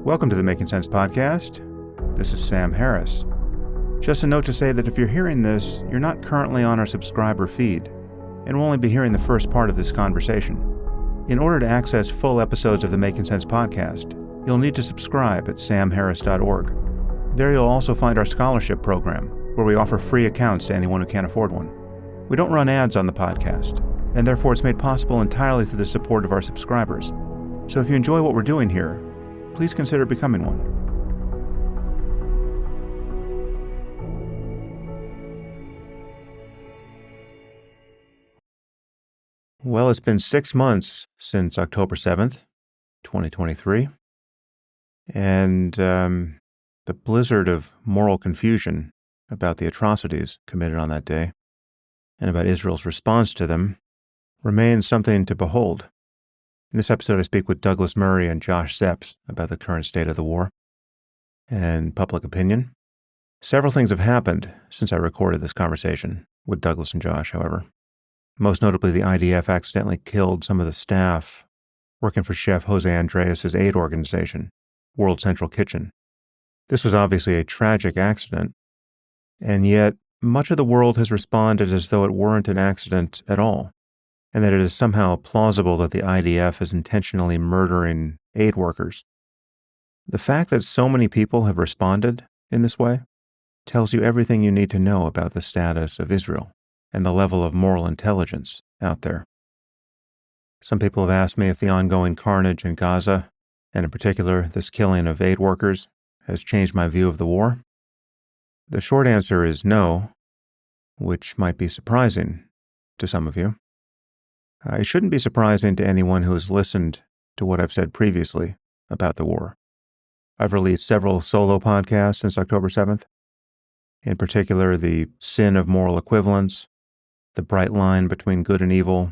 Welcome to the Making Sense podcast. This is Sam Harris. Just a note to say that if you're hearing this, you're not currently on our subscriber feed, and will only be hearing the first part of this conversation. In order to access full episodes of the Making Sense podcast, you'll need to subscribe at samharris.org. There you'll also find our scholarship program, where we offer free accounts to anyone who can't afford one. We don't run ads on the podcast, and therefore it's made possible entirely through the support of our subscribers. So if you enjoy what we're doing here, please consider becoming one. Well, it's been 6 months since October 7th, 2023, and the blizzard of moral confusion about the atrocities committed on that day and about Israel's response to them remains something to behold. In this episode, I speak with Douglas Murray and Josh Szeps about the current state of the war and public opinion. Several things have happened since I recorded this conversation with Douglas and Josh, however. Most notably, the IDF accidentally killed some of the staff working for Chef Jose Andres' aid organization, World Central Kitchen. This was obviously a tragic accident, and yet much of the world has responded as though it weren't an accident at all, and that it is somehow plausible that the IDF is intentionally murdering aid workers. The fact that so many people have responded in this way tells you everything you need to know about the status of Israel and the level of moral intelligence out there. Some people have asked me if the ongoing carnage in Gaza, and in particular this killing of aid workers, has changed my view of the war. The short answer is no, which might be surprising to some of you. It shouldn't be surprising to anyone who has listened to what I've said previously about the war. I've released several solo podcasts since October 7th, in particular the sin of moral equivalence, the bright line between good and evil,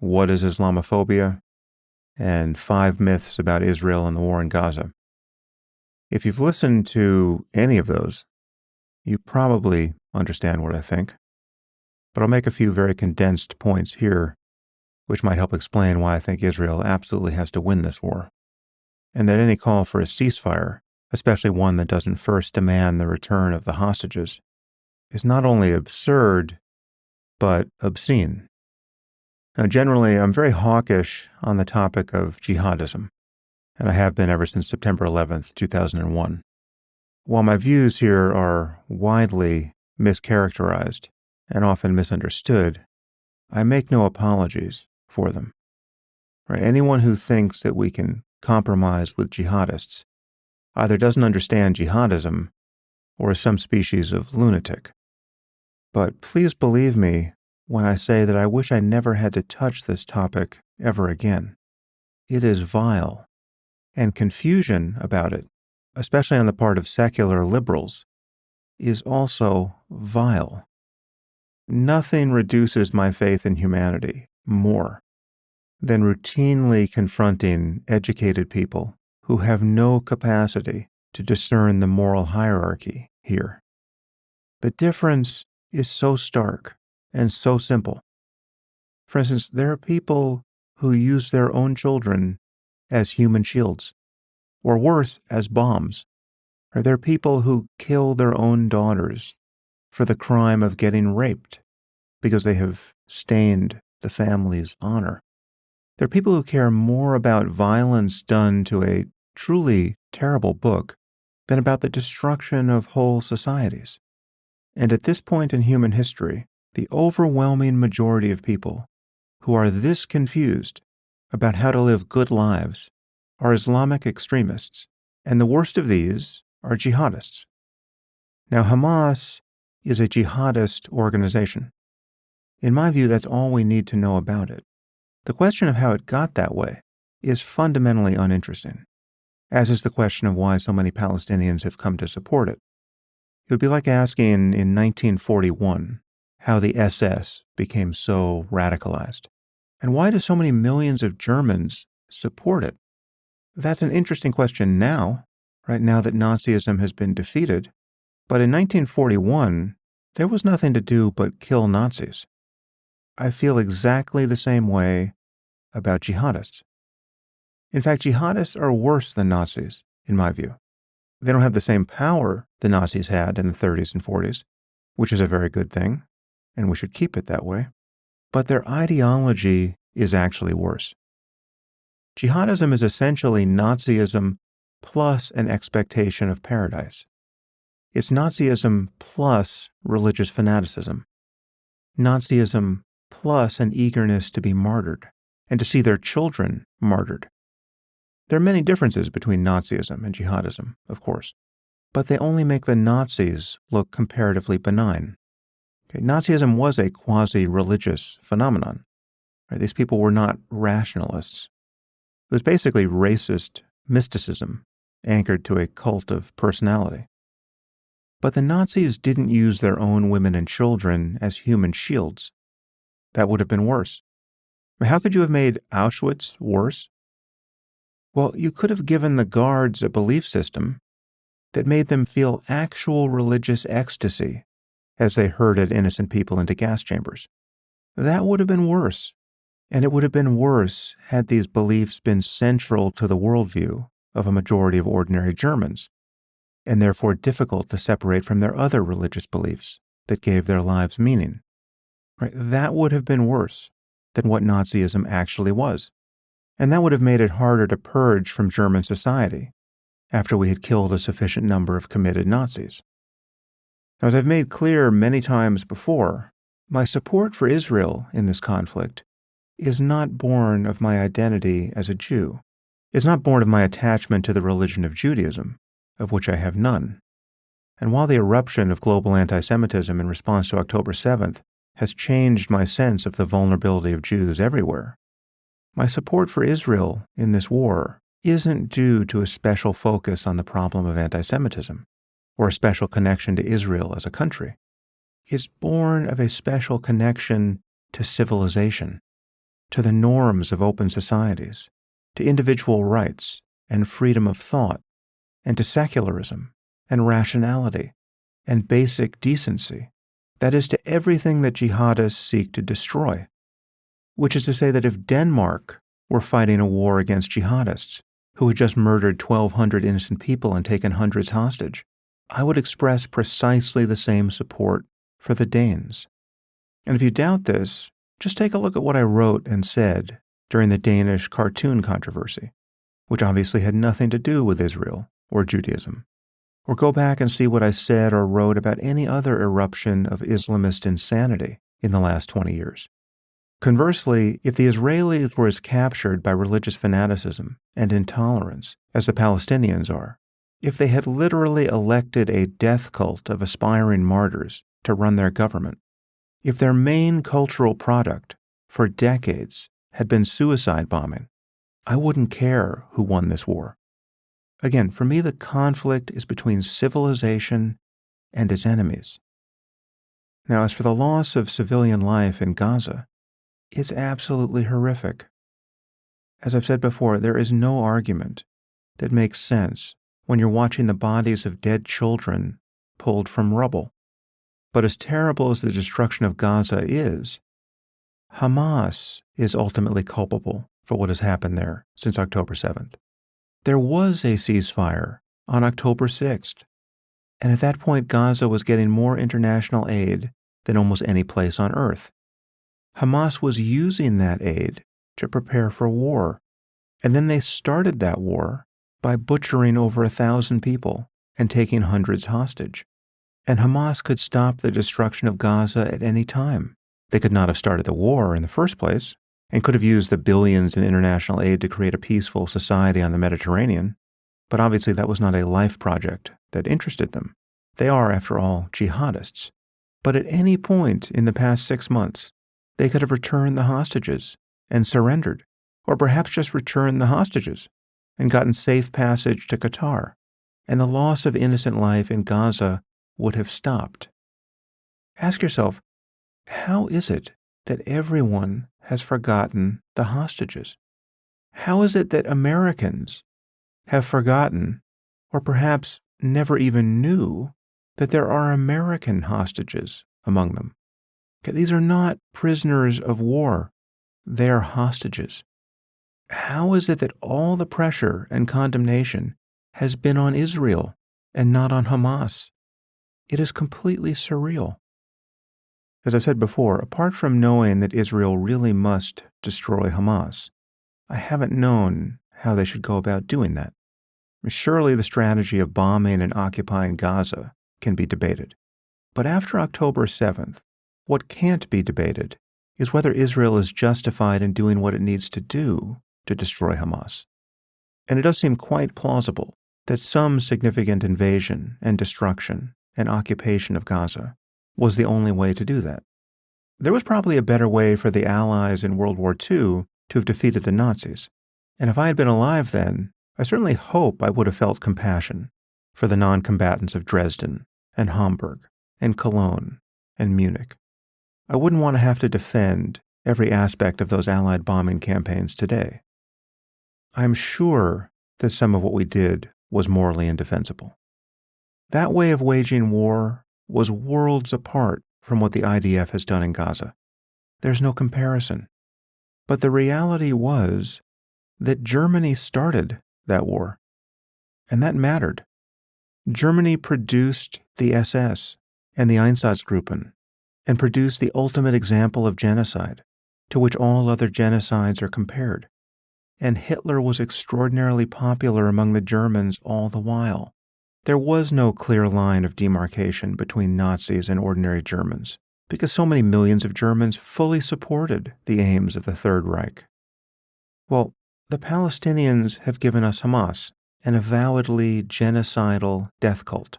what is Islamophobia, and 5 myths about Israel and the war in Gaza. If you've listened to any of those, you probably understand what I think, but I'll make a few very condensed points here which might help explain why I think Israel absolutely has to win this war, and that any call for a ceasefire, especially one that doesn't first demand the return of the hostages, is not only absurd, but obscene. Now, generally, I'm very hawkish on the topic of jihadism, and I have been ever since September 11th, 2001. While my views here are widely mischaracterized and often misunderstood, I make no apologies for them. Right? Anyone who thinks that we can compromise with jihadists either doesn't understand jihadism or is some species of lunatic. But please believe me when I say that I wish I never had to touch this topic ever again. It is vile, and confusion about it, especially on the part of secular liberals, is also vile. Nothing reduces my faith in humanity more than routinely confronting educated people who have no capacity to discern the moral hierarchy here. The difference is so stark and so simple. For instance, there are people who use their own children as human shields, or worse, as bombs. Or there are people who kill their own daughters for the crime of getting raped because they have stained the family's honor. There are people who care more about violence done to a truly terrible book than about the destruction of whole societies. And at this point in human history, the overwhelming majority of people who are this confused about how to live good lives are Islamic extremists, and the worst of these are jihadists. Now, Hamas is a jihadist organization. In my view, that's all we need to know about it. The question of how it got that way is fundamentally uninteresting, as is the question of why so many Palestinians have come to support it. It would be like asking in 1941 how the SS became so radicalized, and why do so many millions of Germans support it? That's an interesting question now, right now that Nazism has been defeated, but in 1941, there was nothing to do but kill Nazis. I feel exactly the same way about jihadists. In fact, jihadists are worse than Nazis in my view. They don't have the same power the Nazis had in the 30s and 40s, which is a very good thing, and we should keep it that way. But their ideology is actually worse. Jihadism is essentially Nazism plus an expectation of paradise. It's Nazism plus religious fanaticism. Nazism plus an eagerness to be martyred and to see their children martyred. There are many differences between Nazism and Jihadism, of course, but they only make the Nazis look comparatively benign. Nazism was a quasi-religious phenomenon. These people were not rationalists. It was basically racist mysticism anchored to a cult of personality. But the Nazis didn't use their own women and children as human shields. That would have been worse. How could you have made Auschwitz worse? Well, you could have given the guards a belief system that made them feel actual religious ecstasy as they herded innocent people into gas chambers. That would have been worse. And it would have been worse had these beliefs been central to the worldview of a majority of ordinary Germans, and therefore difficult to separate from their other religious beliefs that gave their lives meaning. That would have been worse than what Nazism actually was. And that would have made it harder to purge from German society after we had killed a sufficient number of committed Nazis. Now, as I've made clear many times before, my support for Israel in this conflict is not born of my identity as a Jew. It's not born of my attachment to the religion of Judaism, of which I have none. And while the eruption of global anti-Semitism in response to October 7th has changed my sense of the vulnerability of Jews everywhere, my support for Israel in this war isn't due to a special focus on the problem of anti-Semitism or a special connection to Israel as a country. It's born of a special connection to civilization, to the norms of open societies, to individual rights and freedom of thought, and to secularism and rationality and basic decency. That is, to everything that jihadists seek to destroy. Which is to say that if Denmark were fighting a war against jihadists who had just murdered 1,200 innocent people and taken hundreds hostage, I would express precisely the same support for the Danes. And if you doubt this, just take a look at what I wrote and said during the Danish cartoon controversy, which obviously had nothing to do with Israel or Judaism. Or go back and see what I said or wrote about any other eruption of Islamist insanity in the last 20 years. Conversely, if the Israelis were as captured by religious fanaticism and intolerance as the Palestinians are, if they had literally elected a death cult of aspiring martyrs to run their government, if their main cultural product for decades had been suicide bombing, I wouldn't care who won this war. Again, for me, the conflict is between civilization and its enemies. Now, as for the loss of civilian life in Gaza, it's absolutely horrific. As I've said before, there is no argument that makes sense when you're watching the bodies of dead children pulled from rubble. But as terrible as the destruction of Gaza is, Hamas is ultimately culpable for what has happened there since October 7th. There was a ceasefire on October 6th, and at that point Gaza was getting more international aid than almost any place on earth. Hamas was using that aid to prepare for war, and then they started that war by butchering over 1,000 people and taking hundreds hostage. And Hamas could stop the destruction of Gaza at any time. They could not have started the war in the first place, and could have used the billions in international aid to create a peaceful society on the Mediterranean. But obviously that was not a life project that interested them. They are, after all, jihadists. But at any point in the past 6 months, they could have returned the hostages and surrendered, or perhaps just returned the hostages and gotten safe passage to Qatar, and the loss of innocent life in Gaza would have stopped. Ask yourself, how is it that everyone has forgotten the hostages? How is it that Americans have forgotten, or perhaps never even knew, that there are American hostages among them? These are not prisoners of war. They are hostages. How is it that all the pressure and condemnation has been on Israel and not on Hamas. It is completely surreal. As I've said before, apart from knowing that Israel really must destroy Hamas, I haven't known how they should go about doing that. Surely the strategy of bombing and occupying Gaza can be debated. But after October 7th, what can't be debated is whether Israel is justified in doing what it needs to do to destroy Hamas. And it does seem quite plausible that some significant invasion and destruction and occupation of Gaza was the only way to do that. There was probably a better way for the Allies in World War II to have defeated the Nazis. And if I had been alive then, I certainly hope I would have felt compassion for the non-combatants of Dresden and Hamburg and Cologne and Munich. I wouldn't want to have to defend every aspect of those Allied bombing campaigns today. I'm sure that some of what we did was morally indefensible. That way of waging war was worlds apart from what the IDF has done in Gaza. There's no comparison. But the reality was that Germany started that war, and that mattered. Germany produced the SS and the Einsatzgruppen and produced the ultimate example of genocide, to which all other genocides are compared. And Hitler was extraordinarily popular among the Germans all the while. There was no clear line of demarcation between Nazis and ordinary Germans, because so many millions of Germans fully supported the aims of the Third Reich. Well, the Palestinians have given us Hamas, an avowedly genocidal death cult.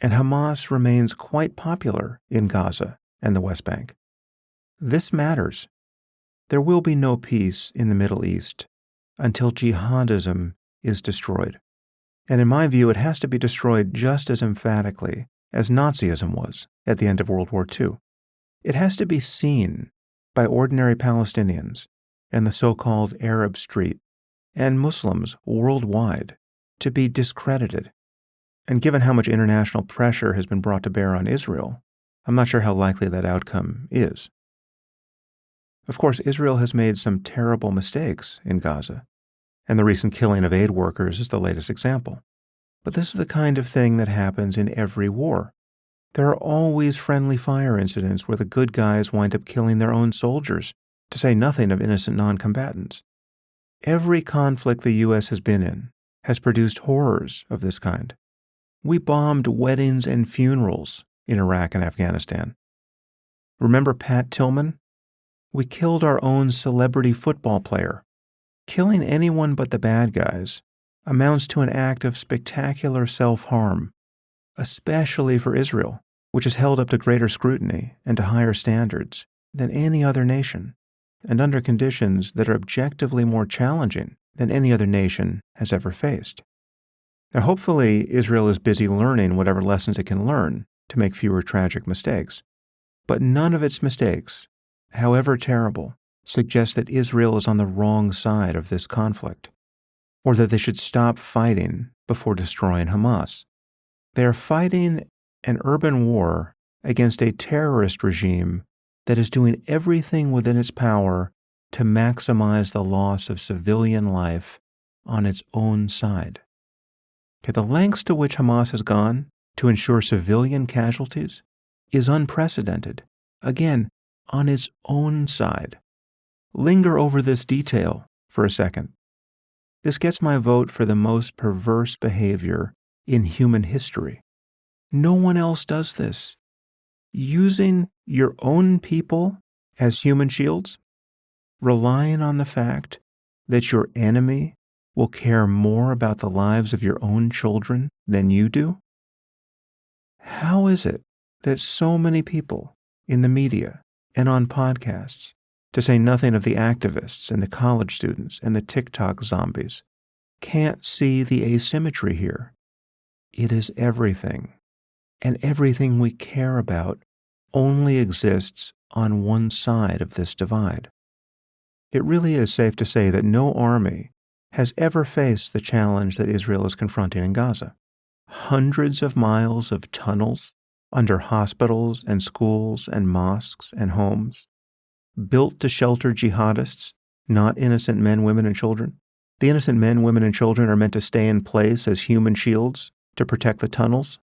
And Hamas remains quite popular in Gaza and the West Bank. This matters. There will be no peace in the Middle East until jihadism is destroyed. And in my view, it has to be destroyed just as emphatically as Nazism was at the end of World War II. It has to be seen by ordinary Palestinians and the so-called Arab Street and Muslims worldwide to be discredited. And given how much international pressure has been brought to bear on Israel, I'm not sure how likely that outcome is. Of course, Israel has made some terrible mistakes in Gaza, and the recent killing of aid workers is the latest example. But this is the kind of thing that happens in every war. There are always friendly fire incidents where the good guys wind up killing their own soldiers, to say nothing of innocent non-combatants. Every conflict the U.S. has been in has produced horrors of this kind. We bombed weddings and funerals in Iraq and Afghanistan. Remember Pat Tillman? We killed our own celebrity football player. Killing anyone but the bad guys amounts to an act of spectacular self-harm, especially for Israel, which is held up to greater scrutiny and to higher standards than any other nation, and under conditions that are objectively more challenging than any other nation has ever faced. Now, hopefully, Israel is busy learning whatever lessons it can learn to make fewer tragic mistakes. But none of its mistakes, however terrible, suggest that Israel is on the wrong side of this conflict, or that they should stop fighting before destroying Hamas. They are fighting an urban war against a terrorist regime that is doing everything within its power to maximize the loss of civilian life on its own side. Okay, the lengths to which Hamas has gone to ensure civilian casualties is unprecedented, again, on its own side. Linger over this detail for a second. This gets my vote for the most perverse behavior in human history. No one else does this. Using your own people as human shields, relying on the fact that your enemy will care more about the lives of your own children than you do? How is it that so many people in the media and on podcasts, to say nothing of the activists and the college students and the TikTok zombies, can't see the asymmetry here? It is everything, and everything we care about only exists on one side of this divide. It really is safe to say that no army has ever faced the challenge that Israel is confronting in Gaza. Hundreds of miles of tunnels under hospitals and schools and mosques and homes, built to shelter jihadists, not innocent men, women, and children. The innocent men, women, and children are meant to stay in place as human shields to protect the tunnels.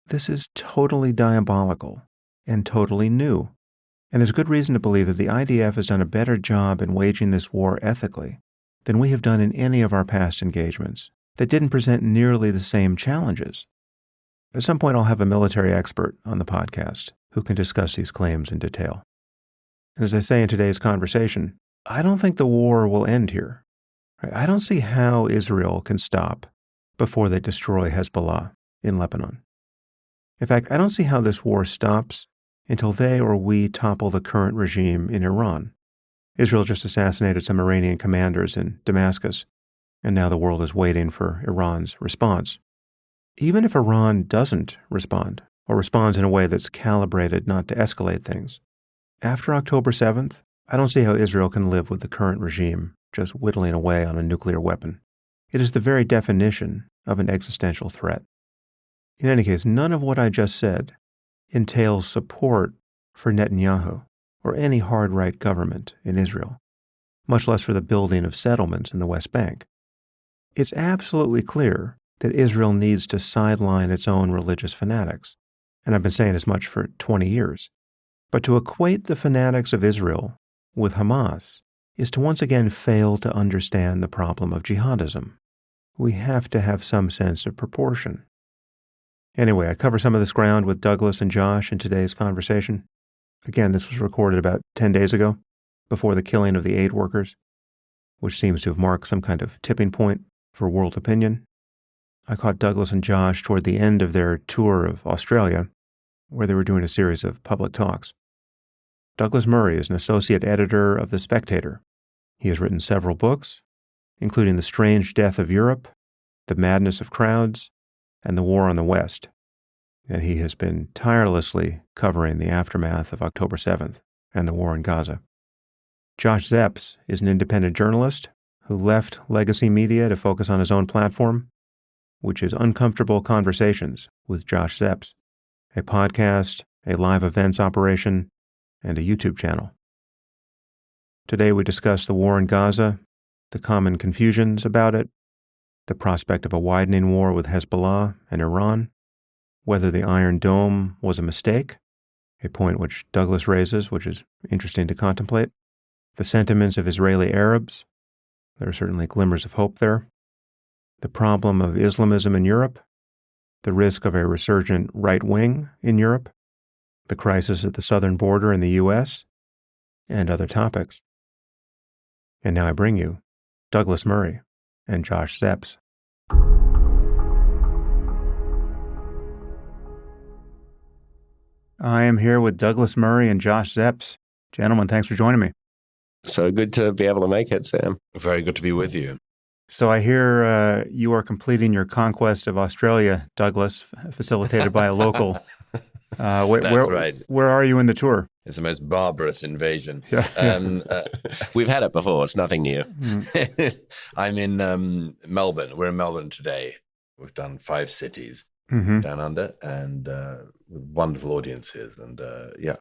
This is totally diabolical and totally new. And there's good reason to believe that the IDF has done a better job in waging this war ethically than we have done in any of our past engagements that didn't present nearly the same challenges. At some point, I'll have a military expert on the podcast who can discuss these claims in detail. And as I say in today's conversation, I don't think the war will end here. I don't see how Israel can stop before they destroy Hezbollah in Lebanon. In fact, I don't see how this war stops until they or we topple the current regime in Iran. Israel just assassinated some Iranian commanders in Damascus, and now the world is waiting for Iran's response. Even if Iran doesn't respond, or responds in a way that's calibrated not to escalate things, after October 7th, I don't see how Israel can live with the current regime just whittling away on a nuclear weapon. It is the very definition of an existential threat. In any case, none of what I just said entails support for Netanyahu or any hard-right government in Israel, much less for the building of settlements in the West Bank. It's absolutely clear that Israel needs to sideline its own religious fanatics, and I've been saying as much for 20 years. But to equate the fanatics of Israel with Hamas is to once again fail to understand the problem of jihadism. We have to have some sense of proportion. Anyway, I cover some of this ground with Douglas and Josh in today's conversation. Again, this was recorded about 10 days ago, before the killing of the aid workers, which seems to have marked some kind of tipping point for world opinion. I caught Douglas and Josh toward the end of their tour of Australia, where they were doing a series of public talks. Douglas Murray is an associate editor of The Spectator. He has written several books, including The Strange Death of Europe, The Madness of Crowds, and The War on the West. And he has been tirelessly covering the aftermath of October 7th and the war in Gaza. Josh Szeps is an independent journalist who left legacy media to focus on his own platform, which is Uncomfortable Conversations with Josh Szeps, a podcast, a live events operation, and a YouTube channel. Today we discuss the war in Gaza, the common confusions about it, the prospect of a widening war with Hezbollah and Iran, whether the Iron Dome was a mistake, a point which Douglas raises, which is interesting to contemplate, the sentiments of Israeli Arabs, there are certainly glimmers of hope there, the problem of Islamism in Europe, the risk of a resurgent right wing in Europe, the crisis at the southern border in the U.S., and other topics. And now I bring you Douglas Murray and Josh Szeps. I am here with Douglas Murray and Josh Szeps. Gentlemen, thanks for joining me. So good to be able to make it, Sam. Very good to be with you. So I hear you are completing your conquest of Australia, Douglas, facilitated by a local. That's right. Where are you in the tour? It's the most barbarous invasion. Yeah. We've had it before. It's nothing new. I'm in Melbourne. We're in Melbourne today. We've done 5 cities down under, and with wonderful audiences. And yeah, it's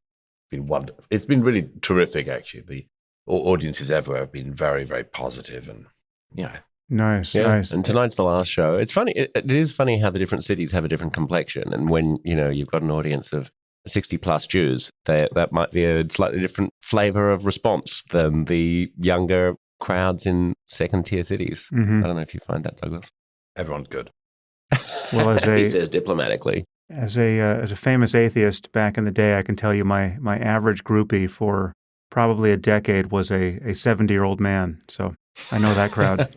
been wonderful. It's been really terrific, actually. The audiences everywhere have been very, very positive, and yeah. Nice. And tonight's the last show. It's funny. It is funny how the different cities have a different complexion. And when, you've got an audience of 60 plus Jews, that might be a slightly different flavor of response than the younger crowds in second tier cities. I don't know if you find that, Douglas. Everyone's good. Well, he says diplomatically. As a famous atheist back in the day, I can tell you my average groupie for probably a decade was a 70-year-old man. So I know that crowd.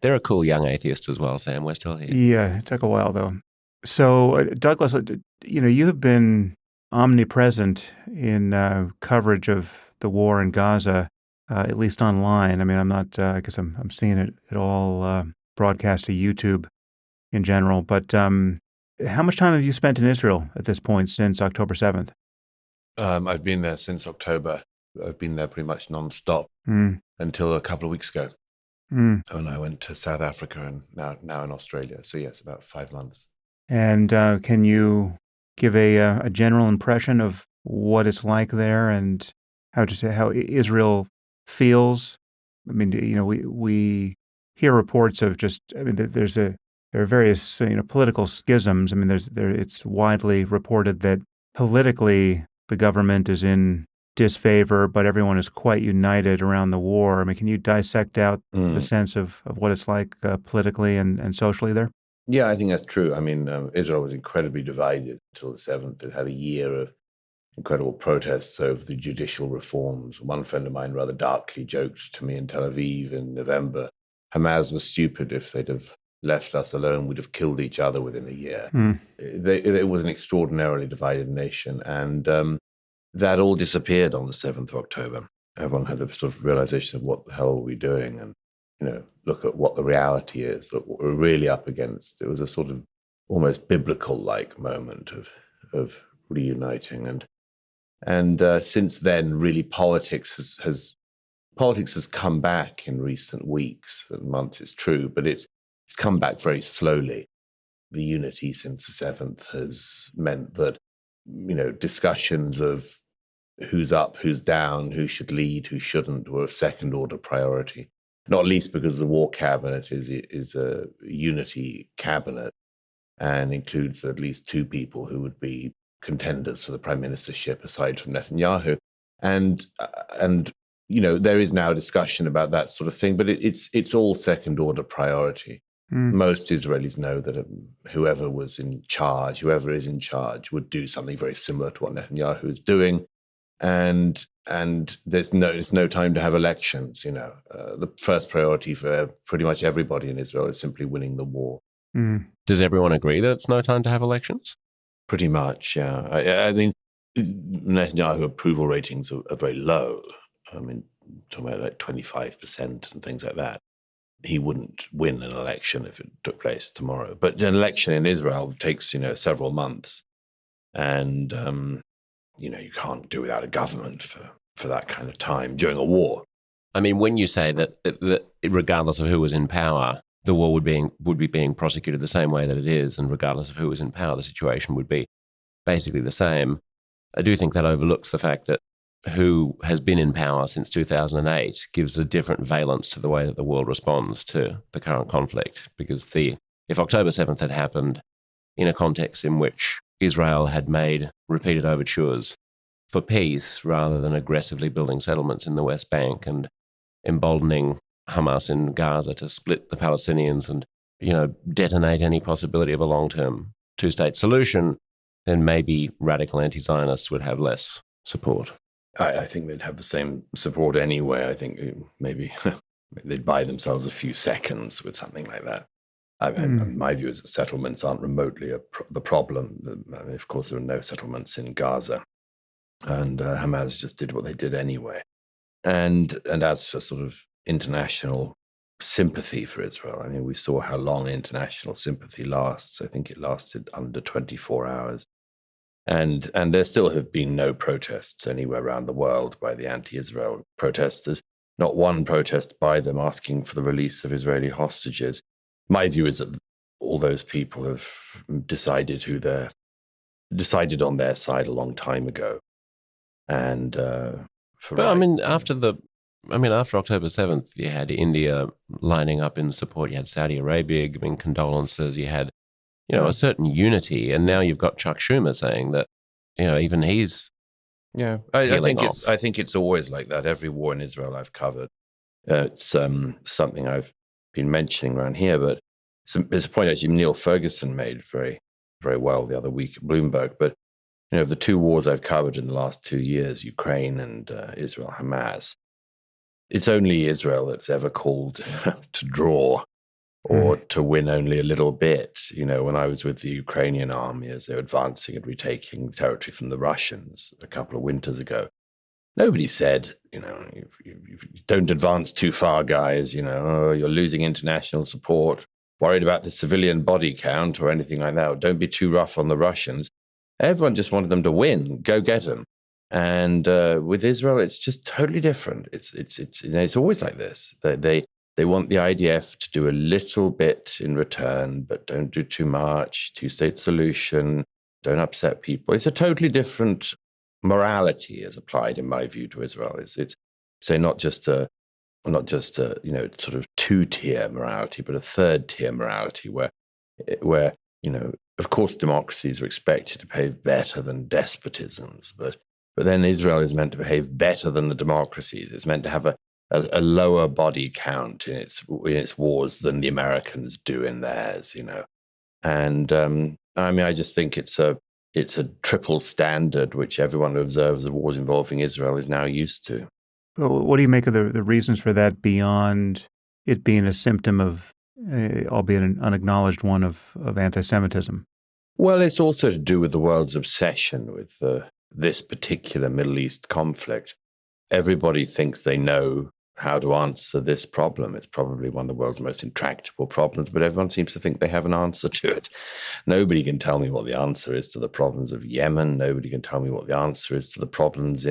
They're a cool young atheist as well, Sam. We're still here. Yeah, it took a while, though. So, Douglas, you have been omnipresent in coverage of the war in Gaza, at least online. I mean, I'm not, because I'm seeing it all broadcast to YouTube in general. But how much time have you spent in Israel at this point since October 7th? I've been there since October. I've been there pretty much nonstop until a couple of weeks ago. And I went to South Africa and now in Australia. So yes, about 5 months. And can you give a general impression of what it's like there and how Israel feels I mean, we hear reports of just, I mean, there are various, political schisms. I mean, it's widely reported that politically the government is in disfavor, but everyone is quite united around the war. I mean, can you dissect out the sense of what it's like politically and socially there? Yeah, I think that's true. I mean, Israel was incredibly divided until the 7th. It had a year of incredible protests over the judicial reforms. One friend of mine rather darkly joked to me in Tel Aviv in November, Hamas was stupid. If they'd have left us alone, we'd have killed each other within a year. It was an extraordinarily divided nation. And that all disappeared on the 7th of October. Everyone had a sort of realization of what the hell are we doing? And, look at what the reality is, look what we're really up against. It was a sort of almost biblical-like moment of reuniting. And since then, really, politics has come back in recent weeks and months. It's true, but it's come back very slowly. The unity since the 7th has meant that discussions of who's up, who's down, who should lead, who shouldn't, were a second-order priority. Not least because the war cabinet is a unity cabinet and includes at least two people who would be contenders for the prime ministership aside from Netanyahu. And there is now a discussion about that sort of thing, but it's all second order priority. Most Israelis know that whoever is in charge would do something very similar to what Netanyahu is doing. And there's no time to have elections. The first priority for pretty much everybody in Israel is simply winning the war. Does everyone agree that it's no time to have elections? Pretty much, yeah. I mean, Netanyahu approval ratings are very low. I mean, talking about like 25% and things like that. He wouldn't win an election if it took place tomorrow. But an election in Israel takes, several months. And, you can't do without a government for that kind of time during a war. I mean, when you say that regardless of who was in power, the war would be being prosecuted the same way that it is, and regardless of who was in power, the situation would be basically the same. I do think that overlooks the fact that who has been in power since 2008 gives a different valence to the way that the world responds to the current conflict. Because if October 7th had happened in a context in which Israel had made repeated overtures for peace rather than aggressively building settlements in the West Bank and emboldening Hamas in Gaza to split the Palestinians and, detonate any possibility of a long-term two-state solution, then maybe radical anti-Zionists would have less support. I think they'd have the same support anyway. I think maybe they'd buy themselves a few seconds with something like that. My view is that settlements aren't remotely the problem. I mean, of course, there are no settlements in Gaza, and Hamas just did what they did anyway. And as for sort of international sympathy for Israel, I mean, we saw how long international sympathy lasts. I think it lasted under 24 hours. And there still have been no protests anywhere around the world by the anti-Israel protesters. Not one protest by them asking for the release of Israeli hostages. My view is that all those people have decided on their side a long time ago. And after October 7th, you had India lining up in support. You had Saudi Arabia giving condolences. You had, a certain unity. And now you've got Chuck Schumer saying that, even he's I think it's always like that. Every war in Israel I've covered. It's something I've been mentioning around here, but there's a point actually Neil Ferguson made very, very well the other week at Bloomberg. But the two wars I've covered in the last 2 years, Ukraine and Israel Hamas, it's only Israel that's ever called to draw or to win only a little bit. When I was with the Ukrainian army as they were advancing and retaking territory from the Russians a couple of winters ago, nobody said, you don't advance too far, guys, you're losing international support, worried about the civilian body count or anything like that, or don't be too rough on the Russians. Everyone just wanted them to win, go get them. And with Israel, it's just totally different. It's always like this. They want the IDF to do a little bit in return, but don't do too much. Two-state solution, don't upset people. It's a totally different morality as applied, in my view, to Israel. It's say not just a not just a sort of two-tier morality, but a third-tier morality where of course democracies are expected to behave better than despotisms, but then Israel is meant to behave better than the democracies. It's meant to have a lower body count in its wars than the Americans do in theirs, And I just think it's a triple standard which everyone who observes the wars involving Israel is now used to. Well, what do you make of the reasons for that beyond it being a symptom of, albeit an unacknowledged one, of anti-Semitism? Well, it's also to do with the world's obsession with this particular Middle East conflict. Everybody thinks they know how to answer this problem. It's probably one of the world's most intractable problems, but everyone seems to think they have an answer to it. Nobody can tell me what the answer is to the problems of Yemen. Nobody can tell me what the answer is to the problems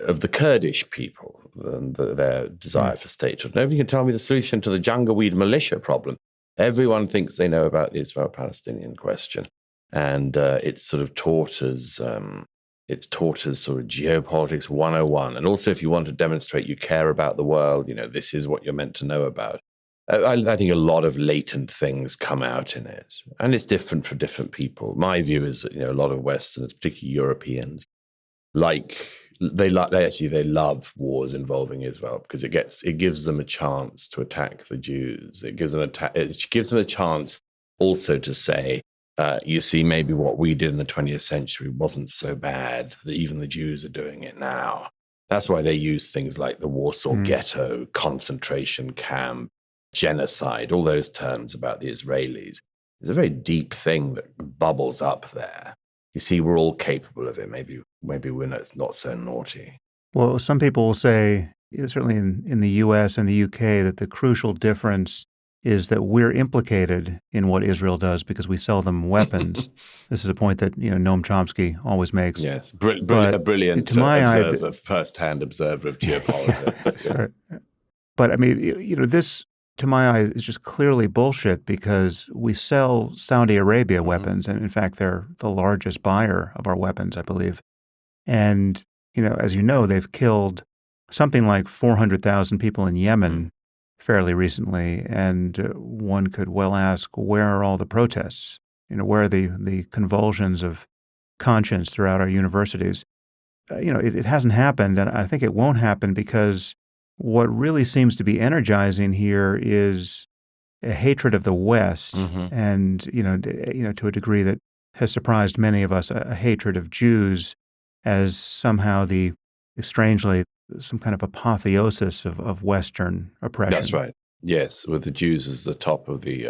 of the Kurdish people and their desire for statehood. Nobody can tell me the solution to the Janjaweed militia problem. Everyone thinks they know about the Israel-Palestinian question, and it's sort of taught as sort of geopolitics 101. And also, if you want to demonstrate you care about the world, this is what you're meant to know about. I think a lot of latent things come out in it, and it's different for different people. My view is that a lot of Westerners, particularly Europeans, they love wars involving Israel because it gives them a chance to attack the Jews. It gives them a chance also to say, you see, maybe what we did in the 20th century wasn't so bad, that even the Jews are doing it now. That's why they use things like the Warsaw Ghetto, concentration camp, genocide, all those terms about the Israelis. It's a very deep thing that bubbles up there. You see, we're all capable of it. Maybe we're not so naughty. Well, some people will say, certainly in the U.S. and the U.K., that the crucial difference is that we're implicated in what Israel does because we sell them weapons. This is a point that Noam Chomsky always makes. Yes, a brilliant first-hand observer of geopolitics. Sure. But I mean, this, to my eye, is just clearly bullshit because we sell Saudi Arabia weapons, and in fact, they're the largest buyer of our weapons, I believe. And as you know, they've killed something like 400,000 people in Yemen fairly recently, and one could well ask, where are all the protests? Where are the convulsions of conscience throughout our universities? It hasn't happened, and I think it won't happen because what really seems to be energizing here is a hatred of the West, and to a degree that has surprised many of us, a hatred of Jews as somehow strangely, some kind of apotheosis of Western oppression. That's right. Yes, with the Jews as the top of the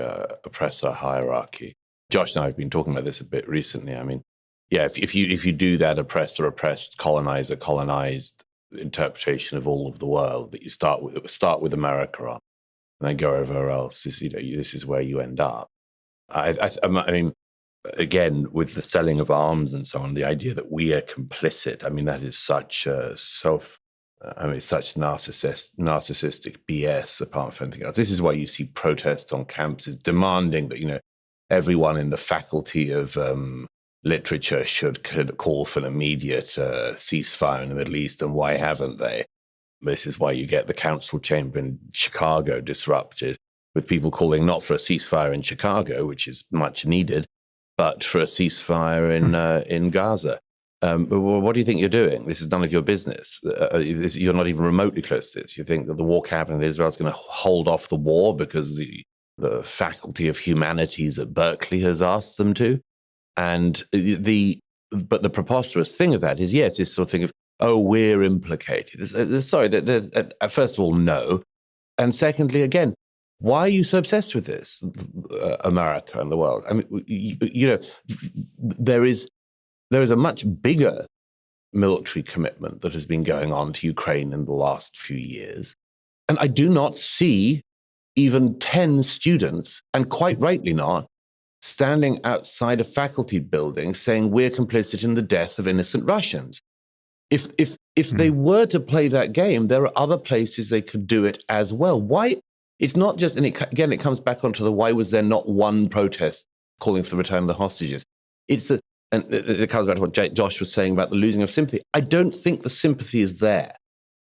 oppressor hierarchy. Josh and I have been talking about this a bit recently. I mean, yeah, if you do that oppressor-oppressed, colonizer-colonized interpretation of all of the world, that you start with America on, and then go everywhere else, this is where you end up. I mean, again, with the selling of arms and so on, the idea that we are complicit, I mean, that is such such narcissistic BS apart from anything else. This is why you see protests on campuses demanding that, everyone in the faculty of literature could call for an immediate ceasefire in the Middle East, and why haven't they? This is why you get the council chamber in Chicago disrupted, with people calling not for a ceasefire in Chicago, which is much needed, but for a ceasefire in Gaza. What do you think you're doing? This is none of your business. You're not even remotely close to this. You think that the War Cabinet of Israel is going to hold off the war because the Faculty of Humanities at Berkeley has asked them to? And but the preposterous thing of that is, yes, this sort of thing of, oh, we're implicated. Sorry, first of all, no. And secondly, again, why are you so obsessed with this, America and the world? I mean, there is a much bigger military commitment that has been going on to Ukraine in the last few years. And I do not see even 10 students, and quite rightly not, standing outside a faculty building saying we're complicit in the death of innocent Russians. If they were to play that game, there are other places they could do it as well. Why? It's not just, and again, it comes back onto the why was there not one protest calling for the return of the hostages? And it comes back to what Josh was saying about the losing of sympathy. I don't think the sympathy is there.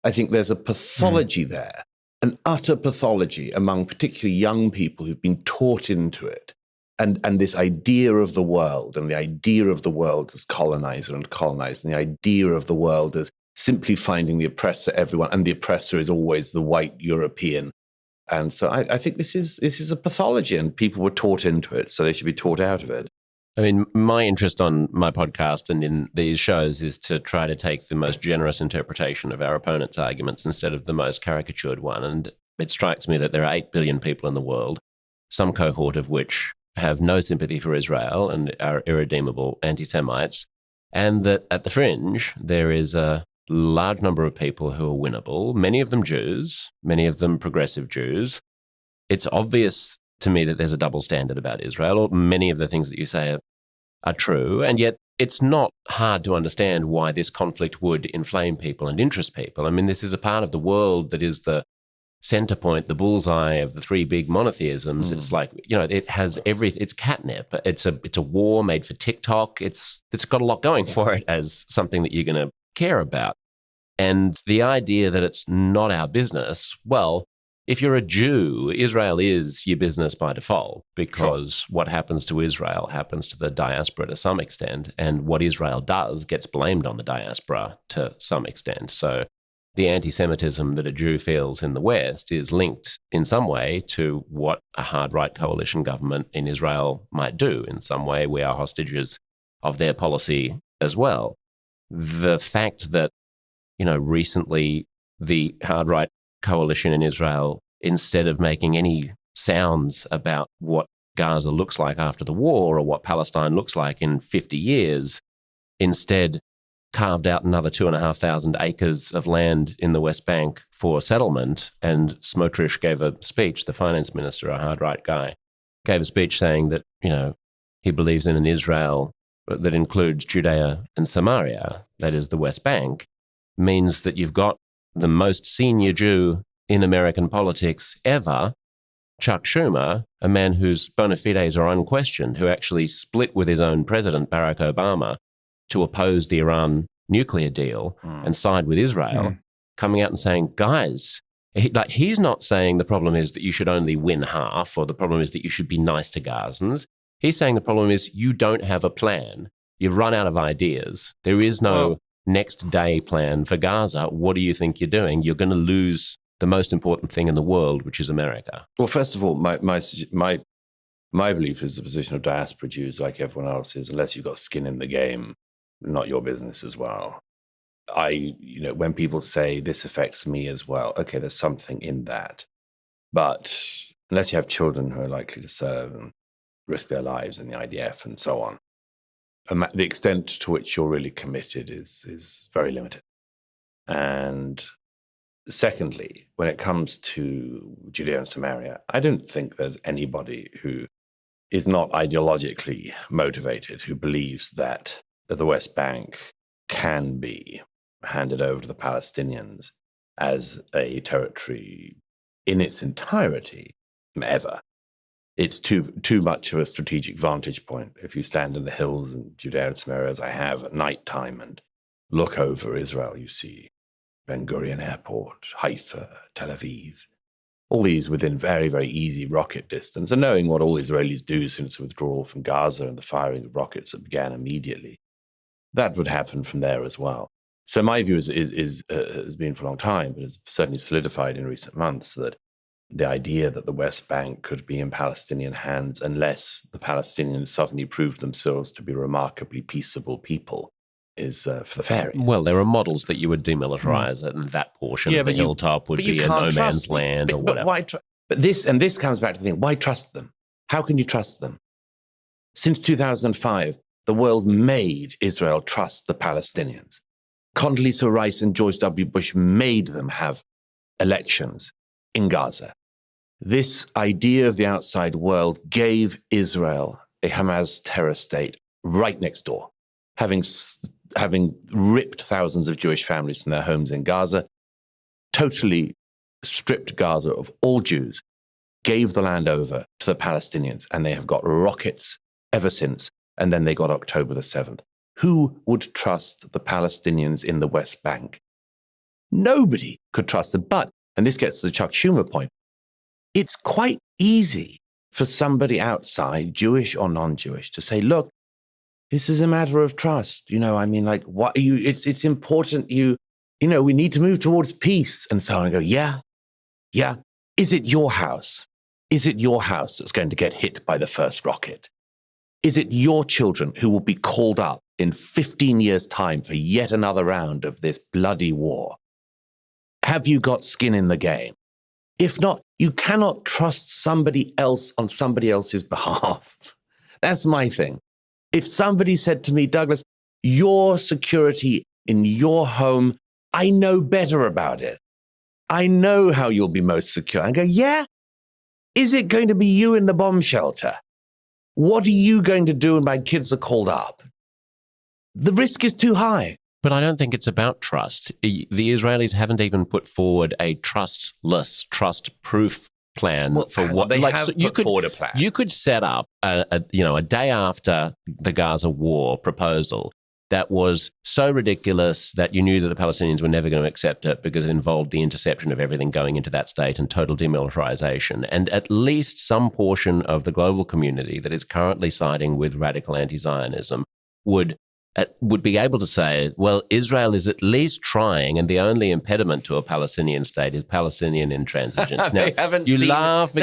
I think there's a pathology there an utter pathology among particularly young people who've been taught into it. And this idea of the world, and the idea of the world as colonizer and colonized, and the idea of the world as simply finding the oppressor everyone, and the oppressor is always the white European. And so I think this is a pathology, and people were taught into it, so they should be taught out of it. I mean, my interest on my podcast and in these shows is to try to take the most generous interpretation of our opponent's arguments instead of the most caricatured one. And it strikes me that there are 8 billion people in the world, some cohort of which have no sympathy for Israel and are irredeemable anti-Semites, and that at the fringe, there is a large number of people who are winnable, many of them Jews, many of them progressive Jews. It's obvious to me that there's a double standard about Israel, or many of the things that you say are true, and yet it's not hard to understand why this conflict would inflame people and interest people. I mean, this is a part of the world that is the center point, the bullseye of the three big monotheisms. It's like, it has it's catnip. It's a war made for TikTok. It's got a lot going for it as something that you're going to care about. And the idea that it's not our business, well, if you're a Jew, Israel is your business by default, because what happens to Israel happens to the diaspora to some extent, and what Israel does gets blamed on the diaspora to some extent. So the anti-Semitism that a Jew feels in the West is linked in some way to what a hard-right coalition government in Israel might do. In some way, we are hostages of their policy as well. The fact that, recently the hard-right coalition in Israel, instead of making any sounds about what Gaza looks like after the war or what Palestine looks like in 50 years, instead carved out another 2,500 acres of land in the West Bank for settlement. And Smotrich gave a speech, the finance minister, a hard-right guy, gave a speech saying that, he believes in an Israel that includes Judea and Samaria, that is the West Bank, means that you've got the most senior Jew in American politics ever, Chuck Schumer, a man whose bona fides are unquestioned, who actually split with his own president, Barack Obama, to oppose the Iran nuclear deal and side with Israel, coming out and saying, guys, he's not saying the problem is that you should only win half, or the problem is that you should be nice to Gazans. He's saying the problem is you don't have a plan. You've run out of ideas. There is no next day plan for Gaza. What do you think you're doing? You're going to lose the most important thing in the world, which is America. Well, first of all, my belief is the position of diaspora Jews, like everyone else, is unless you've got skin in the game, not your business as well. When people say this affects me as well, okay, there's something in that. But unless you have children who are likely to serve and risk their lives in the IDF and so on, the extent to which you're really committed is very limited. And secondly, when it comes to Judea and Samaria, I don't think there's anybody who is not ideologically motivated who believes that the West Bank can be handed over to the Palestinians as a territory in its entirety ever. It's too much of a strategic vantage point. If you stand in the hills in Judea and Samaria, as I have at night time, and look over Israel, you see Ben Gurion Airport, Haifa, Tel Aviv, all these within very, very easy rocket distance, and knowing what all Israelis do since the withdrawal from Gaza and the firing of rockets that began immediately, that would happen from there as well. So my view has been for a long time, but it's certainly solidified in recent months, that the idea that the West Bank could be in Palestinian hands unless the Palestinians suddenly proved themselves to be remarkably peaceable people is for the fairies. Well, there are models that you would demilitarize it, and that portion of the hilltop would be a no man's land or whatever. But this comes back to the thing, why trust them? How can you trust them? Since 2005, the world made Israel trust the Palestinians. Condoleezza Rice and George W. Bush made them have elections in Gaza. This idea of the outside world gave Israel a Hamas terror state right next door, having ripped thousands of Jewish families from their homes in Gaza, totally stripped Gaza of all Jews, gave the land over to the Palestinians, and they have got rockets ever since, and then they got October the 7th. Who would trust the Palestinians in the West Bank? Nobody could trust them, but and this gets to the Chuck Schumer point, it's quite easy for somebody outside, Jewish or non-Jewish, to say, look, this is a matter of trust. What are you, it's important we need to move towards peace. And so I go, yeah. Is it your house? Is it your house that's going to get hit by the first rocket? Is it your children who will be called up in 15 years' time for yet another round of this bloody war? Have you got skin in the game? If not, you cannot trust somebody else on somebody else's behalf. That's my thing. If somebody said to me, Douglas, your security in your home, I know better about it. I know how you'll be most secure. I go, yeah? Is it going to be you in the bomb shelter? What are you going to do when my kids are called up? The risk is too high. But I don't think it's about trust. The Israelis haven't even put forward a trustless, trust-proof plan for what they have put forward a plan. You could set up a day after the Gaza war proposal that was so ridiculous that you knew that the Palestinians were never going to accept it because it involved the interception of everything going into that state and total demilitarization. And at least some portion of the global community that is currently siding with radical anti-Zionism would be able to say, well, Israel is at least trying, and the only impediment to a Palestinian state is Palestinian intransigence. Now, they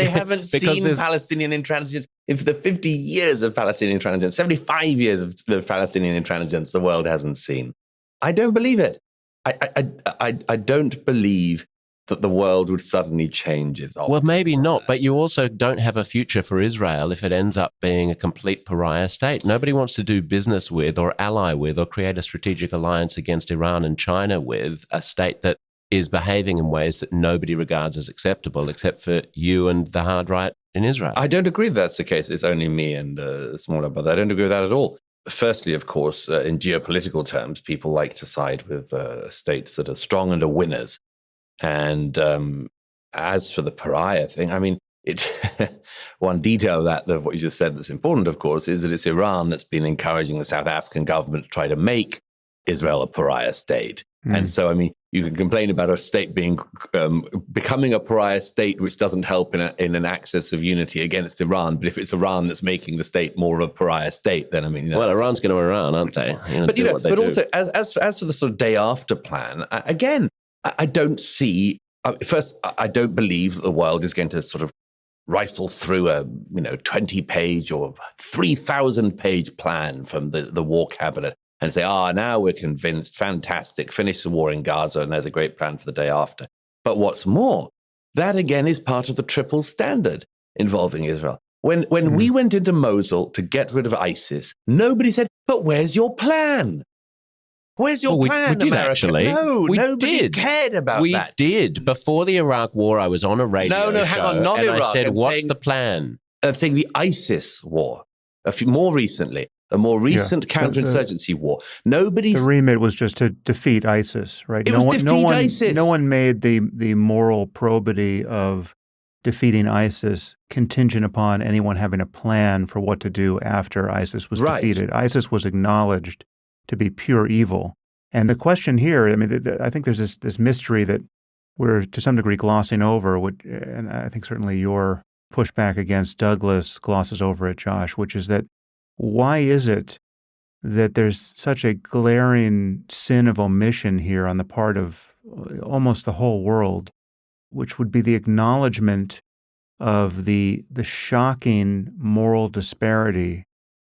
haven't seen seen Palestinian intransigence in the 50 years of Palestinian intransigence, 75 years of Palestinian intransigence the world hasn't seen. I don't believe it. I don't believe that the world would suddenly change its optics. Well, maybe not, but you also don't have a future for Israel if it ends up being a complete pariah state. Nobody wants to do business with or ally with or create a strategic alliance against Iran and China with a state that is behaving in ways that nobody regards as acceptable except for you and the hard right in Israel. I don't agree that's the case. It's only me and smaller brother. I don't agree with that at all. Firstly, of course, in geopolitical terms, people like to side with states that are strong and are winners. And as for the pariah thing, I mean, one detail of what you just said that's important, of course, is that it's Iran that's been encouraging the South African government to try to make Israel a pariah state. And so, I mean, you can complain about a state becoming a pariah state, which doesn't help in an axis of unity against Iran. But if it's Iran that's making the state more of a pariah state, then I mean, well, Iran's going to Iran, aren't they? But also, as for the sort of day after plan, again, I don't see. First, I don't believe that the world is going to sort of rifle through a 20-page or 3,000-page plan from the war cabinet and say, now we're convinced, fantastic, finish the war in Gaza, and there's a great plan for the day after. But what's more, that again is part of the triple standard involving Israel. When we went into Mosul to get rid of ISIS, nobody said, but where's your plan? Where's your plan, we did, America? actually. No, nobody cared about that. We did. Before the Iraq war, I was on a radio show, hang on, not and Iraq. I said, what's the plan? I'm saying the ISIS war, more recently, a more recent counterinsurgency war. The remit was just to defeat ISIS, right? It was defeat ISIS. No one made the moral probity of defeating ISIS contingent upon anyone having a plan for what to do after ISIS was defeated. ISIS was acknowledged to be pure evil. And the question here, I mean, I think there's this mystery that we're to some degree glossing over, and I think certainly your pushback against Douglas glosses over it, Josh, which is that why is it that there's such a glaring sin of omission here on the part of almost the whole world, which would be the acknowledgement of the shocking moral disparity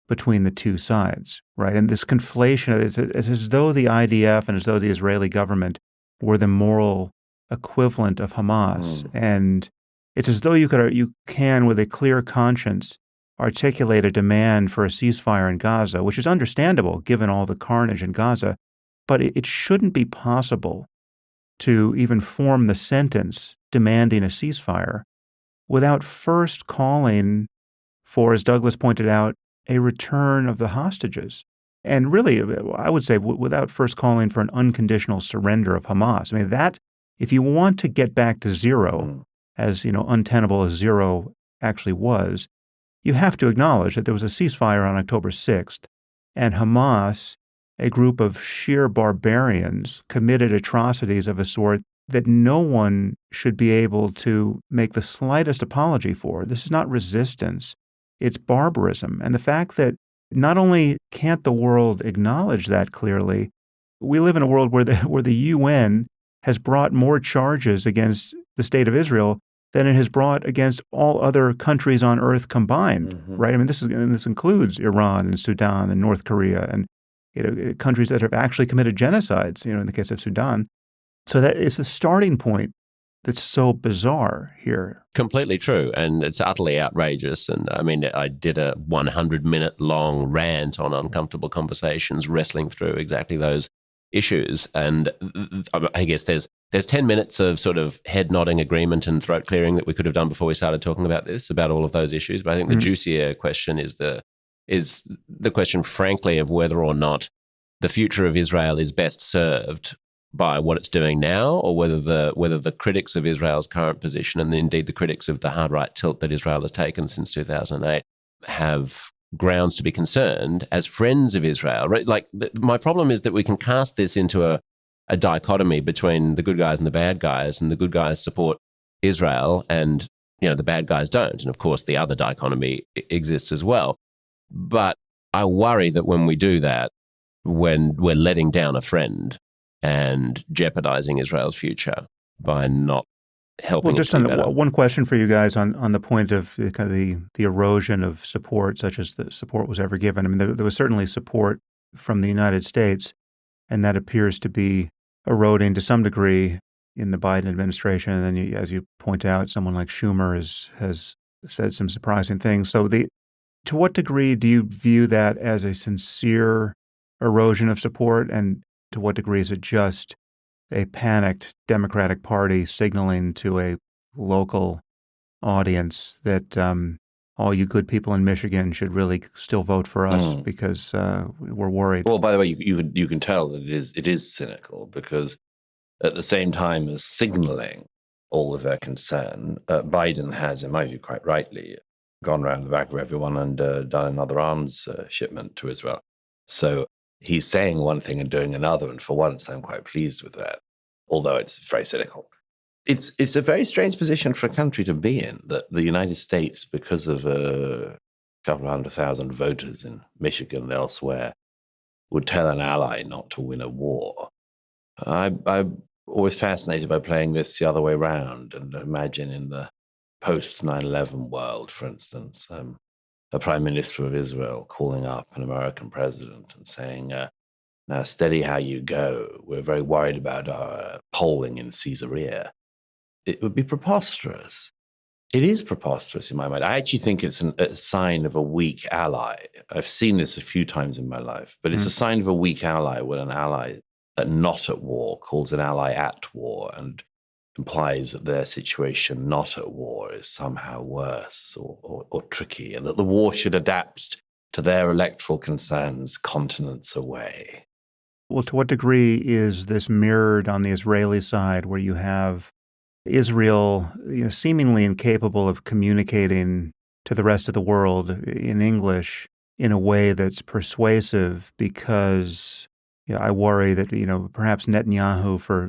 between the two sides, right? And this conflation, it's as though the IDF and as though the Israeli government were the moral equivalent of Hamas. And it's as though you can, with a clear conscience, articulate a demand for a ceasefire in Gaza, which is understandable given all the carnage in Gaza, but it shouldn't be possible to even form the sentence demanding a ceasefire without first calling for, as Douglas pointed out, a return of the hostages. And really, I would say without first calling for an unconditional surrender of Hamas. I mean, that, if you want to get back to zero, as untenable as zero actually was, you have to acknowledge that there was a ceasefire on October 6th, and Hamas, a group of sheer barbarians, committed atrocities of a sort that no one should be able to make the slightest apology for. This is not resistance, it's barbarism. And the fact that not only can't the world acknowledge that clearly, we live in a world where the UN has brought more charges against the state of Israel than it has brought against all other countries on earth combined, right? I mean, this includes Iran and Sudan and North Korea and countries that have actually committed genocides, in the case of Sudan. So that is the starting point that's so bizarre here. Completely true. And it's utterly outrageous. And I mean, I did a 100-minute long rant on uncomfortable conversations, wrestling through exactly those issues. And I guess there's 10 minutes of sort of head nodding agreement and throat clearing that we could have done before we started talking about this, about all of those issues. But I think the juicier question is the question, frankly, of whether or not the future of Israel is best served by what it's doing now, or whether the critics of Israel's current position, and indeed the critics of the hard right tilt that Israel has taken since 2008, have grounds to be concerned as friends of Israel. Right? Like my problem is that we can cast this into a dichotomy between the good guys and the bad guys, and the good guys support Israel and the bad guys don't. And of course, the other dichotomy exists as well. But I worry that when we do that, when we're letting down a friend and jeopardizing Israel's future by not helping. Well, just one question for you guys on the point of the erosion of support, such as the support was ever given. I mean, there was certainly support from the United States, and that appears to be eroding to some degree in the Biden administration. And then, as you point out, someone like Schumer has said some surprising things. So to what degree do you view that as a sincere erosion of support, and to what degree is it just a panicked Democratic Party signaling to a local audience that all you good people in Michigan should really still vote for us because we're worried? Well, by the way, you can tell that it is cynical, because at the same time as signaling all of their concern, Biden has, in my view, quite rightly, gone around the back of everyone and done another arms shipment to Israel. So he's saying one thing and doing another, and for once, I'm quite pleased with that, although it's very cynical. It's a very strange position for a country to be in, that the United States, because of a couple of 100,000 voters in Michigan and elsewhere, would tell an ally not to win a war. I'm always fascinated by playing this the other way around, and imagine in the post 9/11 world, for instance, a prime minister of Israel calling up an American president and saying, now steady how you go. We're very worried about our polling in Caesarea. It would be preposterous. It is preposterous in my mind. I actually think it's a sign of a weak ally. I've seen this a few times in my life, but it's a sign of a weak ally when an ally not at war calls an ally at war and implies that their situation not at war is somehow worse or tricky, and that the war should adapt to their electoral concerns continents away. Well, to what degree is this mirrored on the Israeli side, where you have Israel seemingly incapable of communicating to the rest of the world in English in a way that's persuasive, because I worry that perhaps Netanyahu, for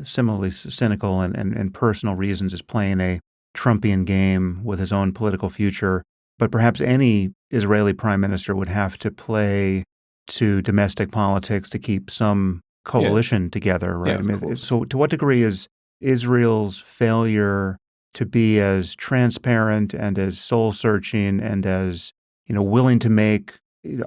similarly cynical and personal reasons, is playing a Trumpian game with his own political future. But perhaps any Israeli prime minister would have to play to domestic politics to keep some coalition together, right? So to what degree is Israel's failure to be as transparent and as soul-searching and as willing to make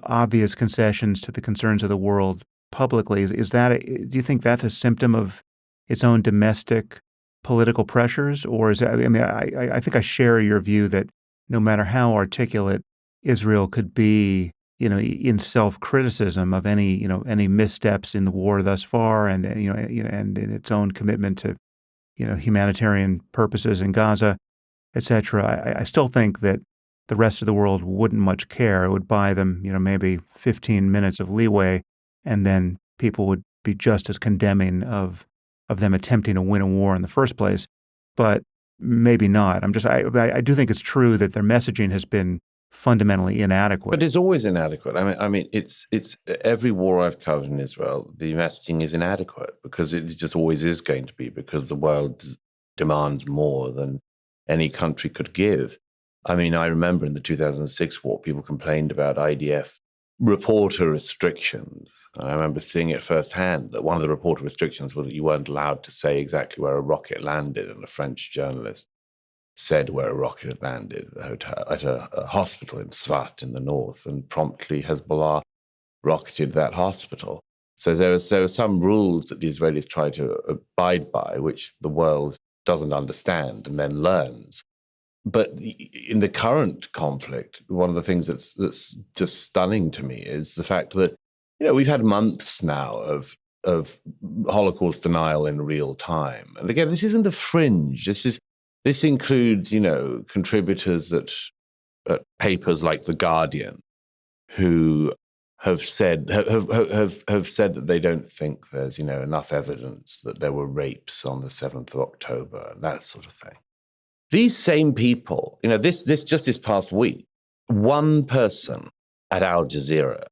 obvious concessions to the concerns of the world publicly, do you think that's a symptom of its own domestic political pressures? Or is it, I think I share your view that no matter how articulate Israel could be, in self-criticism of any missteps in the war thus far, and and in its own commitment to humanitarian purposes in Gaza, etc., I still think that the rest of the world wouldn't much care. It would buy them maybe 15 minutes of leeway, and then people would be just as condemning of them attempting to win a war in the first place. But maybe not. I do think it's true that their messaging has been fundamentally inadequate. But it's always inadequate. I mean, it's every war I've covered in Israel, the messaging is inadequate because it just always is going to be, because the world demands more than any country could give. I mean, I remember in the 2006 war, people complained about IDF reporter restrictions. And I remember seeing it firsthand, that one of the reporter restrictions was that you weren't allowed to say exactly where a rocket landed. And a French journalist said where a rocket had landed at a hospital in Svat in the north, and promptly Hezbollah rocketed that hospital. So there are some rules that the Israelis try to abide by, which the world doesn't understand and then learns. But in the current conflict, one of the things that's just stunning to me is the fact that, we've had months now of Holocaust denial in real time. And again, this isn't the fringe. This includes, contributors at papers like The Guardian, who have said that they don't think there's, enough evidence that there were rapes on the 7th of October and that sort of thing. These same people, this past week, one person at Al Jazeera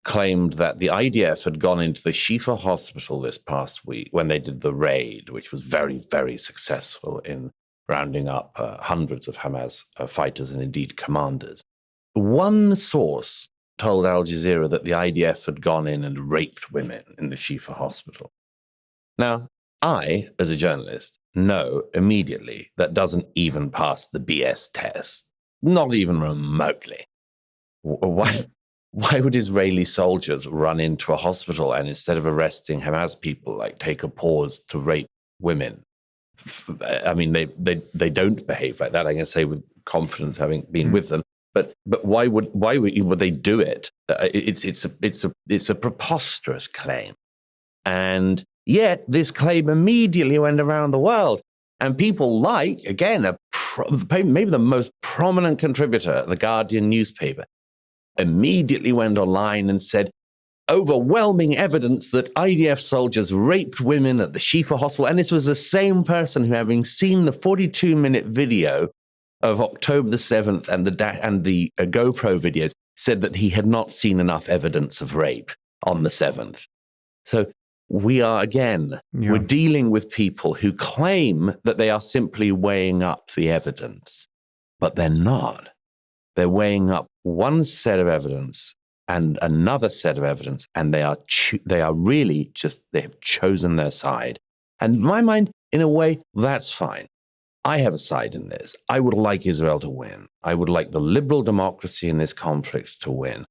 claimed that the IDF had gone into the Shifa hospital this past week when they did the raid, which was very, very successful in rounding up hundreds of Hamas fighters and indeed commanders. One source told Al Jazeera that the IDF had gone in and raped women in the Shifa hospital. Now, I, as a journalist, know immediately that doesn't even pass the BS test, not even remotely. Why would Israeli soldiers run into a hospital and, instead of arresting Hamas people, take a pause to rape women? I mean, they don't behave like that, I can say with confidence, having been with them. But why would they do it? It's a preposterous claim, and yet this claim immediately went around the world, and people maybe the most prominent contributor at the Guardian newspaper immediately went online and said, overwhelming evidence that IDF soldiers raped women at the Shifa hospital. And this was the same person who, having seen the 42-minute video of October the 7th and the GoPro videos, said that he had not seen enough evidence of rape on the 7th. So we are, we're dealing with people who claim that they are simply weighing up the evidence, but they're not. They're weighing up one set of evidence and another set of evidence, and they are really they have chosen their side. And in my mind, in a way, that's fine. I have a side in this. I would like Israel to win. I would like the liberal democracy in this conflict to win.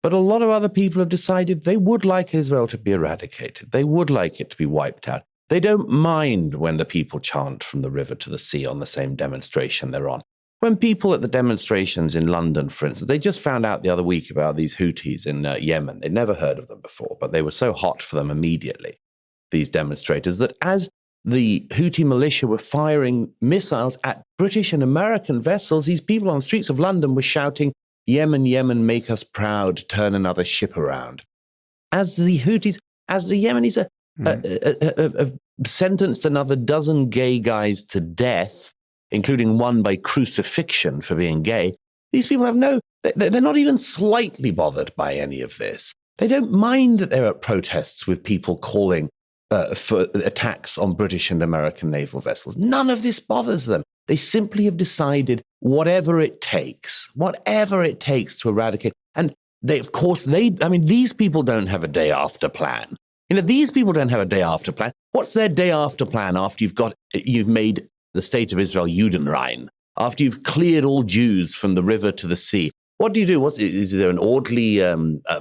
But a lot of other people have decided they would like Israel to be eradicated. They would like it to be wiped out. They don't mind when the people chant from the river to the sea on the same demonstration they're on. When people at the demonstrations in London, for instance, they just found out the other week about these Houthis in Yemen. They'd never heard of them before, but they were so hot for them immediately, these demonstrators, that as the Houthi militia were firing missiles at British and American vessels, these people on the streets of London were shouting, "Yemen, Yemen, make us proud, turn another ship around." As the Yemenis have sentenced another dozen gay guys to death, including one by crucifixion for being gay, these people they're not even slightly bothered by any of this. They don't mind that there are protests with people calling for attacks on British and American naval vessels. None of this bothers them. They simply have decided whatever it takes to eradicate. And these people don't have a day after plan. These people don't have a day after plan. What's their day after plan after you've made the state of Israel Judenrein, after you've cleared all Jews from the river to the sea? What do you do? Is there an orderly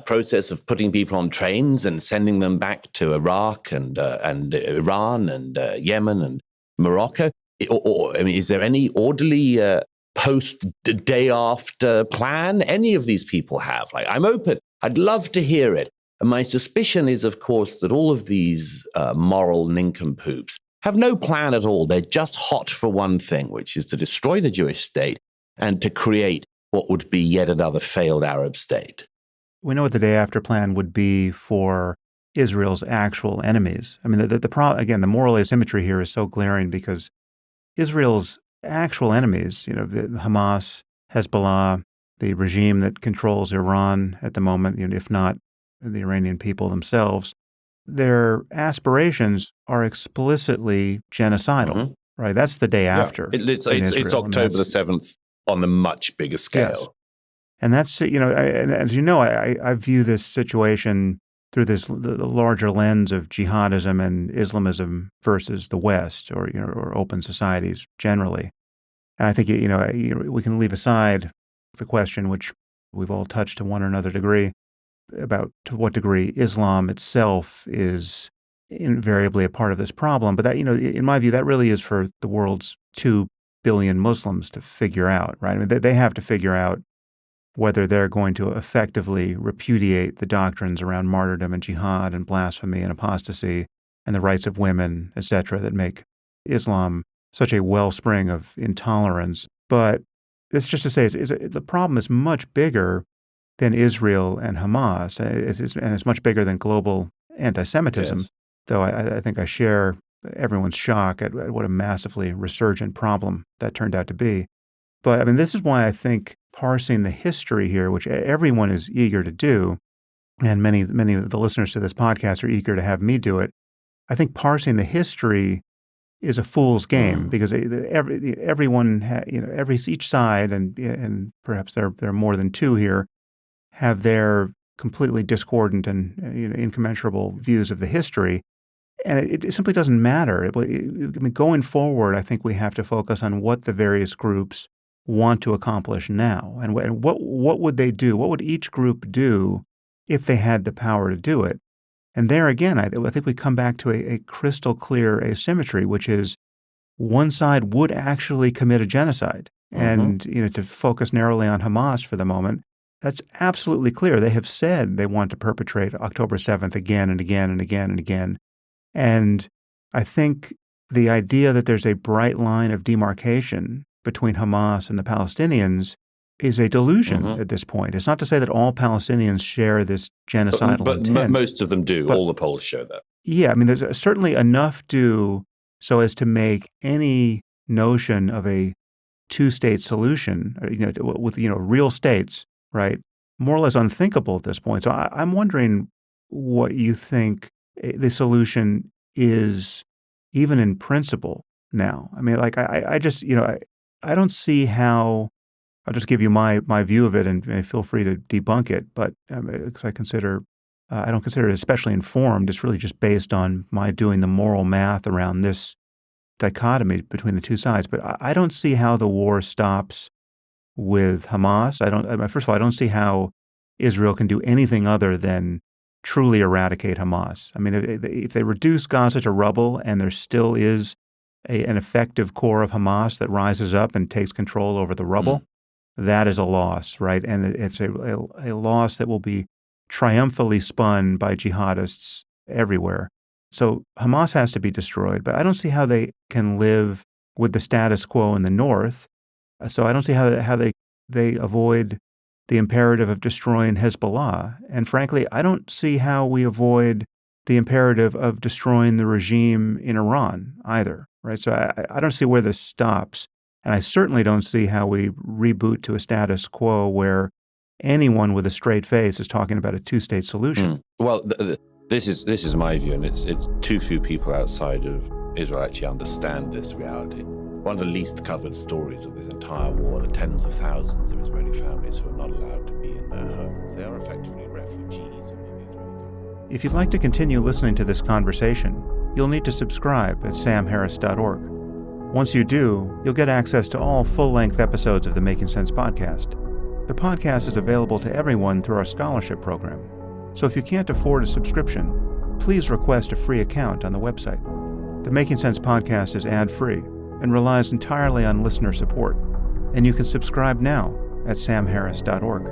process of putting people on trains and sending them back to Iraq and Iran and Yemen and Morocco? Is there any orderly post-day after plan any of these people have? I'm open. I'd love to hear it. And my suspicion is, of course, that all of these moral nincompoops have no plan at all. They're just hot for one thing, which is to destroy the Jewish state and to create what would be yet another failed Arab state. We know what the day after plan would be for Israel's actual enemies. I mean, the moral asymmetry here is so glaring because Israel's actual enemies, Hamas, Hezbollah, the regime that controls Iran at the moment, if not the Iranian people themselves, their aspirations are explicitly genocidal, right? That's the day after. It's Israel. October the 7th on a much bigger scale. Yes. And that's, and as you know, I view this situation through the larger lens of jihadism and Islamism versus the West, or open societies generally. And I think, we can leave aside the question, which we've all touched to one or another degree, about to what degree Islam itself is invariably a part of this problem. But that, in my view, that really is for the world's 2 billion Muslims to figure out, right? I mean, they have to figure out whether they're going to effectively repudiate the doctrines around martyrdom and jihad and blasphemy and apostasy and the rights of women, etc., that make Islam such a wellspring of intolerance. But it's just to say, the problem is much bigger than Israel and Hamas, and it's much bigger than global anti-Semitism, yes. Though I think I share everyone's shock at what a massively resurgent problem that turned out to be. But I mean, this is why I think parsing the history here, which everyone is eager to do, and many of the listeners to this podcast are eager to have me do it, I think parsing the history is a fool's game, because everyone, each side, and perhaps there are more than two here, have their completely discordant and incommensurable views of the history, and it simply doesn't matter. Going forward, I think we have to focus on what the various groups want to accomplish now, and what would they do? What would each group do if they had the power to do it? And there again, I think we come back to a crystal clear asymmetry, which is one side would actually commit a genocide. And to focus narrowly on Hamas for the moment, that's absolutely clear. They have said they want to perpetrate October 7th again and again and again and again. And I think the idea that there's a bright line of demarcation between Hamas and the Palestinians is a delusion at this point. It's not to say that all Palestinians share this genocidal intent. But most of them do. All the polls show that. Yeah, I mean, there's certainly enough do so as to make any notion of a two-state solution, with real states, right, more or less unthinkable at this point. So I'm wondering what you think the solution is, even in principle now. I mean, like I just, I don't see how. I'll just give you my view of it, and feel free to debunk it. But because I don't consider it especially informed. It's really just based on my doing the moral math around this dichotomy between the two sides. But I don't see how the war stops with Hamas. First of all, I don't see how Israel can do anything other than truly eradicate Hamas. I mean, if they reduce Gaza to rubble and there still is an effective core of Hamas that rises up and takes control over the rubble, that is a loss, right? And it's a loss that will be triumphantly spun by jihadists everywhere. So Hamas has to be destroyed, but I don't see how they can live with the status quo in the north. So I don't see how they avoid the imperative of destroying Hezbollah. And frankly, I don't see how we avoid the imperative of destroying the regime in Iran either, right? So I don't see where this stops. And I certainly don't see how we reboot to a status quo where anyone with a straight face is talking about a two-state solution. Well, this is my view, and it's too few people outside of Israel actually understand this reality. One of the least covered stories of this entire war, the tens of thousands of Israeli families who are not allowed to be in their homes. They are effectively refugees. If you'd like to continue listening to this conversation, you'll need to subscribe at samharris.org. Once you do, you'll get access to all full-length episodes of the Making Sense podcast. The podcast is available to everyone through our scholarship program. So if you can't afford a subscription, please request a free account on the website. The Making Sense podcast is ad-free and relies entirely on listener support, and you can subscribe now at samharris.org.